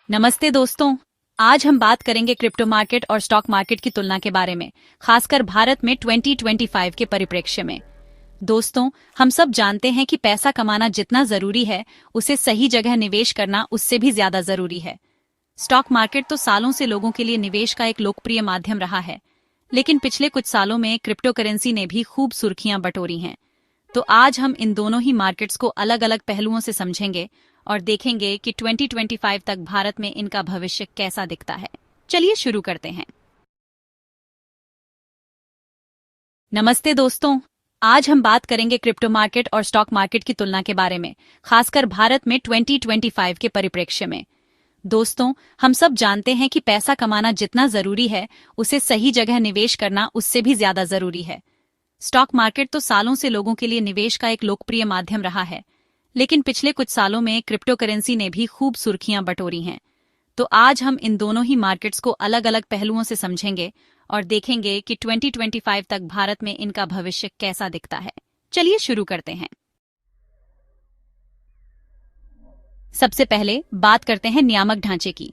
नमस्ते दोस्तों। आज हम बात करेंगे क्रिप्टो मार्केट और स्टॉक मार्केट की तुलना के बारे में, खासकर भारत में 2025 के परिप्रेक्ष्य में। दोस्तों, हम सब जानते हैं कि पैसा कमाना जितना जरूरी है, उसे सही जगह निवेश करना उससे भी ज्यादा जरूरी है। स्टॉक मार्केट तो सालों से लोगों के लिए निवेश का एक लोकप्रिय माध्यम रहा है, लेकिन पिछले कुछ सालों में क्रिप्टो करेंसी ने भी खूब सुर्खियां बटोरी हैं। तो आज हम इन दोनों ही मार्केट्स को अलग अलग पहलुओं से समझेंगे और देखेंगे कि 2025 तक भारत में इनका भविष्य कैसा दिखता है। चलिए शुरू करते हैं। नमस्ते दोस्तों, आज हम बात करेंगे क्रिप्टो मार्केट और स्टॉक मार्केट की तुलना के बारे में, खासकर भारत में 2025 के परिप्रेक्ष्य में। दोस्तों, हम सब जानते हैं कि पैसा कमाना जितना जरूरी है, उसे सही जगह निवेश करना उससे भी ज्यादा जरूरी है। स्टॉक मार्केट तो सालों से लोगों के लिए निवेश का एक लोकप्रिय माध्यम रहा है, लेकिन पिछले कुछ सालों में क्रिप्टो करेंसी ने भी खूब सुर्खियां बटोरी हैं। तो आज हम इन दोनों ही मार्केट्स को अलग अलग पहलुओं से समझेंगे और देखेंगे कि 2025 तक भारत में इनका भविष्य कैसा दिखता है। चलिए शुरू करते हैं। सबसे पहले बात करते हैं नियामक ढांचे की।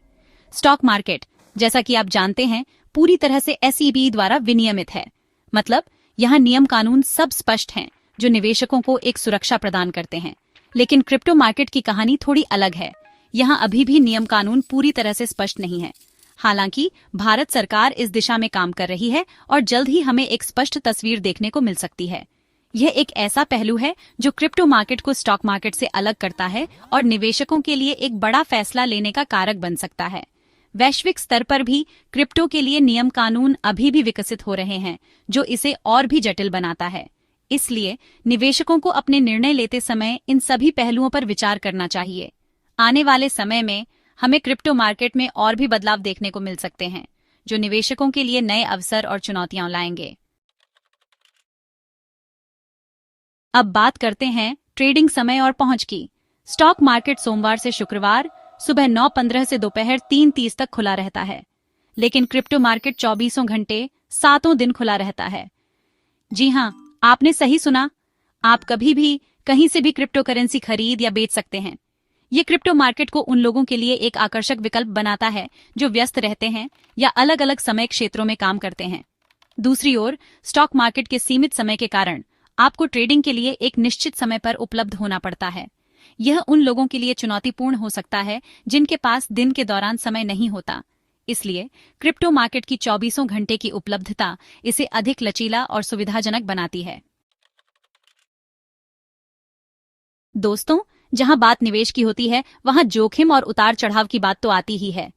स्टॉक मार्केट, जैसा कि आप जानते हैं, पूरी तरह से SEBI द्वारा विनियमित है। मतलब यहाँ नियम कानून सब स्पष्ट हैं, जो निवेशकों को एक सुरक्षा प्रदान करते हैं। लेकिन क्रिप्टो मार्केट की कहानी थोड़ी अलग है। यहाँ अभी भी नियम कानून पूरी तरह से स्पष्ट नहीं है। हालांकि भारत सरकार इस दिशा में काम कर रही है और जल्द ही हमें एक स्पष्ट तस्वीर देखने को मिल सकती है। यह एक ऐसा पहलू है जो क्रिप्टो मार्केट को स्टॉक मार्केट से अलग करता है और निवेशकों के लिए एक बड़ा फैसला लेने का कारक बन सकता है। वैश्विक स्तर पर भी क्रिप्टो के लिए नियम कानून अभी भी विकसित हो रहे हैं, जो इसे और भी जटिल बनाता है। इसलिए निवेशकों को अपने निर्णय लेते समय इन सभी पहलुओं पर विचार करना चाहिए। आने वाले समय में हमें क्रिप्टो मार्केट में और भी बदलाव देखने को मिल सकते हैं, जो निवेशकों के लिए नए अवसर और चुनौतियां लाएंगे। अब बात करते हैं ट्रेडिंग समय और पहुंच की। स्टॉक मार्केट सोमवार से शुक्रवार सुबह 9:15 से दोपहर 3:30 तक खुला रहता है, लेकिन क्रिप्टो मार्केट 24 घंटे 7 दिन खुला रहता है। जी हाँ, आपने सही सुना। आप कभी भी कहीं से भी क्रिप्टो करेंसी खरीद या बेच सकते हैं। ये क्रिप्टो मार्केट को उन लोगों के लिए एक आकर्षक विकल्प बनाता है जो व्यस्त रहते हैं या अलग अलग समय क्षेत्रों में काम करते हैं। दूसरी ओर, स्टॉक मार्केट के सीमित समय के कारण आपको ट्रेडिंग के लिए एक निश्चित समय पर उपलब्ध होना पड़ता है। यह उन लोगों के लिए चुनौतीपूर्ण हो सकता है जिनके पास दिन के दौरान समय नहीं होता। इसलिए क्रिप्टो मार्केट की 24 घंटे की उपलब्धता इसे अधिक लचीला और सुविधाजनक बनाती है। दोस्तों, जहां बात निवेश की होती है, वहां जोखिम और उतार चढ़ाव की बात तो आती ही है।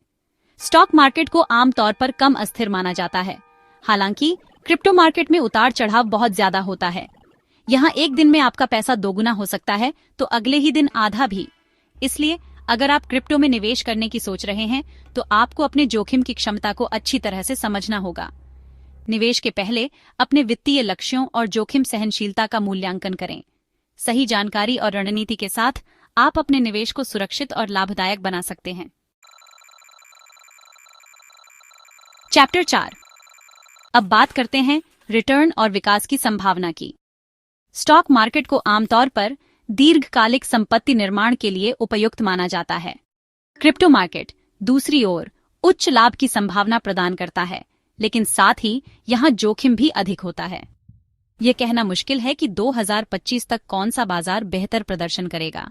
स्टॉक मार्केट को आमतौर पर कम अस्थिर माना जाता है। हालांकि क्रिप्टो मार्केट में उतार चढ़ाव बहुत ज्यादा होता है। यहाँ एक दिन में आपका पैसा दोगुना हो सकता है तो अगले ही दिन आधा भी। इसलिए अगर आप क्रिप्टो में निवेश करने की सोच रहे हैं, तो आपको अपने जोखिम की क्षमता को अच्छी तरह से समझना होगा। निवेश के पहले अपने वित्तीय लक्ष्यों और जोखिम सहनशीलता का मूल्यांकन करें। सही जानकारी और रणनीति के साथ आप अपने निवेश को सुरक्षित और लाभदायक बना सकते हैं। चैप्टर 4। अब बात करते हैं रिटर्न और विकास की संभावना की। स्टॉक मार्केट को आमतौर पर दीर्घकालिक संपत्ति निर्माण के लिए उपयुक्त माना जाता है। क्रिप्टो मार्केट दूसरी ओर उच्च लाभ की संभावना प्रदान करता है, लेकिन साथ ही यहाँ जोखिम भी अधिक होता है। यह कहना मुश्किल है कि 2025 तक कौन सा बाजार बेहतर प्रदर्शन करेगा,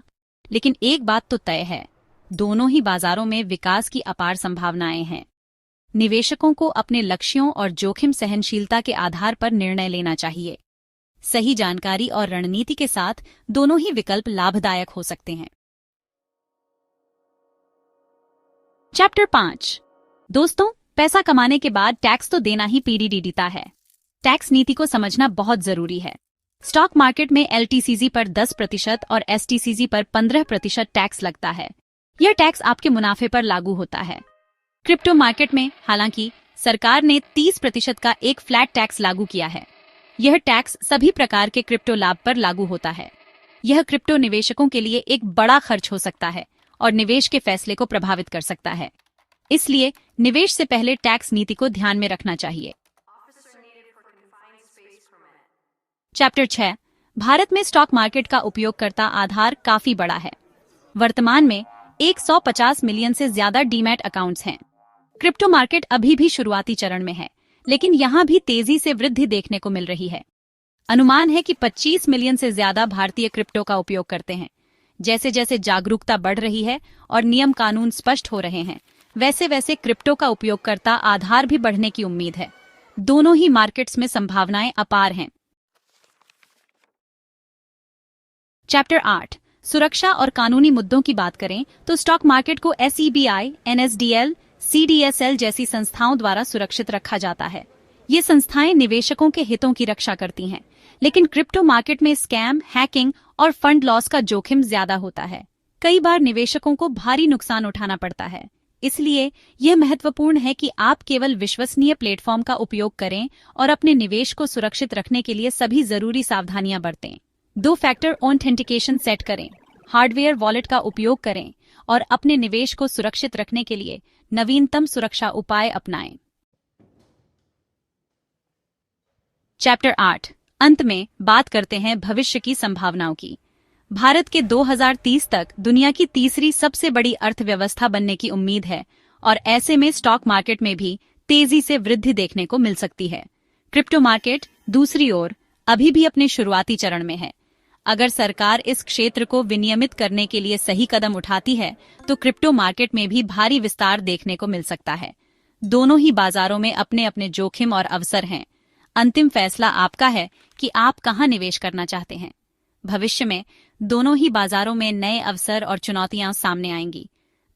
लेकिन एक बात तो तय है, दोनों ही बाजारों में विकास की अपार संभावनाएं हैं। निवेशकों को अपने लक्ष्यों और जोखिम सहनशीलता के आधार पर निर्णय लेना चाहिए। सही जानकारी और रणनीति के साथ दोनों ही विकल्प लाभदायक हो सकते हैं। चैप्टर 5। दोस्तों, पैसा कमाने के बाद टैक्स तो देना ही पीडीडीता है। टैक्स नीति को समझना बहुत जरूरी है। स्टॉक मार्केट में LTCZ पर 10% और STCZ पर 15% टैक्स लगता है। यह टैक्स आपके मुनाफे पर लागू होता है। क्रिप्टो मार्केट में हालांकि सरकार ने 30% का एक फ्लैट टैक्स लागू किया है। यह टैक्स सभी प्रकार के क्रिप्टो लाभ पर लागू होता है। यह क्रिप्टो निवेशकों के लिए एक बड़ा खर्च हो सकता है और निवेश के फैसले को प्रभावित कर सकता है। इसलिए निवेश से पहले टैक्स नीति को ध्यान में रखना चाहिए। चैप्टर 6। भारत में स्टॉक मार्केट का उपयोगकर्ता आधार काफी बड़ा है। वर्तमान में 150 मिलियन से ज्यादा डीमैट अकाउंट्स हैं। क्रिप्टो मार्केट अभी भी शुरुआती चरण में है, लेकिन यहाँ भी तेजी से वृद्धि देखने को मिल रही है। अनुमान है कि 25 मिलियन से ज्यादा भारतीय क्रिप्टो का उपयोग करते हैं। जैसे जैसे जागरूकता बढ़ रही है और नियम कानून स्पष्ट हो रहे हैं, वैसे वैसे क्रिप्टो का उपयोगकर्ता आधार भी बढ़ने की उम्मीद है। दोनों ही मार्केट्स में संभावनाएं अपार हैं। चैप्टर 8 सुरक्षा और कानूनी मुद्दों की बात करें तो स्टॉक मार्केट को SEBI, NSDL, CDSL जैसी संस्थाओं द्वारा सुरक्षित रखा जाता है। ये संस्थाएं निवेशकों के हितों की रक्षा करती हैं, लेकिन क्रिप्टो मार्केट में स्कैम, हैकिंग और फंड लॉस का जोखिम ज्यादा होता है। कई बार निवेशकों को भारी नुकसान उठाना पड़ता है। इसलिए यह महत्वपूर्ण है कि आप केवल विश्वसनीय प्लेटफॉर्म का उपयोग करें और अपने निवेश को सुरक्षित रखने के लिए सभी जरूरी सावधानियां बरतें। 2 फैक्टर ऑथेंटिकेशन सेट करें, हार्डवेयर वॉलेट का उपयोग करें और अपने निवेश को सुरक्षित रखने के लिए नवीनतम सुरक्षा उपाय अपनाएं। चैप्टर 8 अंत में बात करते हैं भविष्य की संभावनाओं की। भारत के 2030 तक दुनिया की तीसरी सबसे बड़ी अर्थव्यवस्था बनने की उम्मीद है और ऐसे में स्टॉक मार्केट में भी तेजी से वृद्धि देखने को मिल सकती है। क्रिप्टो मार्केट दूसरी ओर अभी भी अपने शुरुआती चरण में है। अगर सरकार इस क्षेत्र को विनियमित करने के लिए सही कदम उठाती है तो क्रिप्टो मार्केट में भी भारी विस्तार देखने को मिल सकता है। दोनों ही बाजारों में अपने अपने जोखिम और अवसर हैं। अंतिम फैसला आपका है कि आप कहां निवेश करना चाहते हैं। भविष्य में दोनों ही बाजारों में नए अवसर और चुनौतियां सामने आएंगी।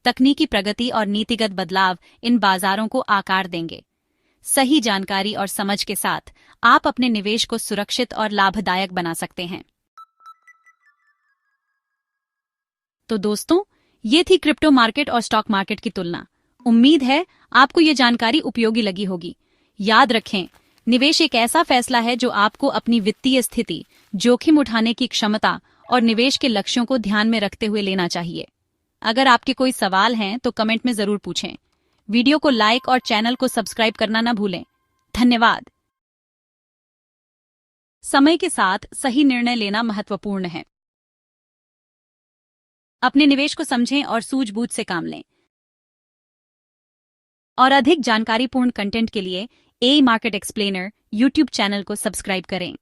तकनीकी प्रगति और नीतिगत बदलाव इन बाजारों को आकार देंगे। सही जानकारी और समझ के साथ आप अपने निवेश को सुरक्षित और लाभदायक बना सकते हैं। तो दोस्तों, ये थी क्रिप्टो मार्केट और स्टॉक मार्केट की तुलना। उम्मीद है आपको ये जानकारी उपयोगी लगी होगी। याद रखें, निवेश एक ऐसा फैसला है जो आपको अपनी वित्तीय स्थिति, जोखिम उठाने की क्षमता और निवेश के लक्ष्यों को ध्यान में रखते हुए लेना चाहिए। अगर आपके कोई सवाल हैं तो कमेंट में जरूर पूछें। वीडियो को लाइक और चैनल को सब्सक्राइब करना न भूलें। धन्यवाद। समय के साथ सही निर्णय लेना महत्वपूर्ण है। अपने निवेश को समझें और सूझबूझ से काम लें। और अधिक जानकारीपूर्ण कंटेंट के लिए ए मार्केट एक्सप्लेनर YouTube चैनल को सब्सक्राइब करें।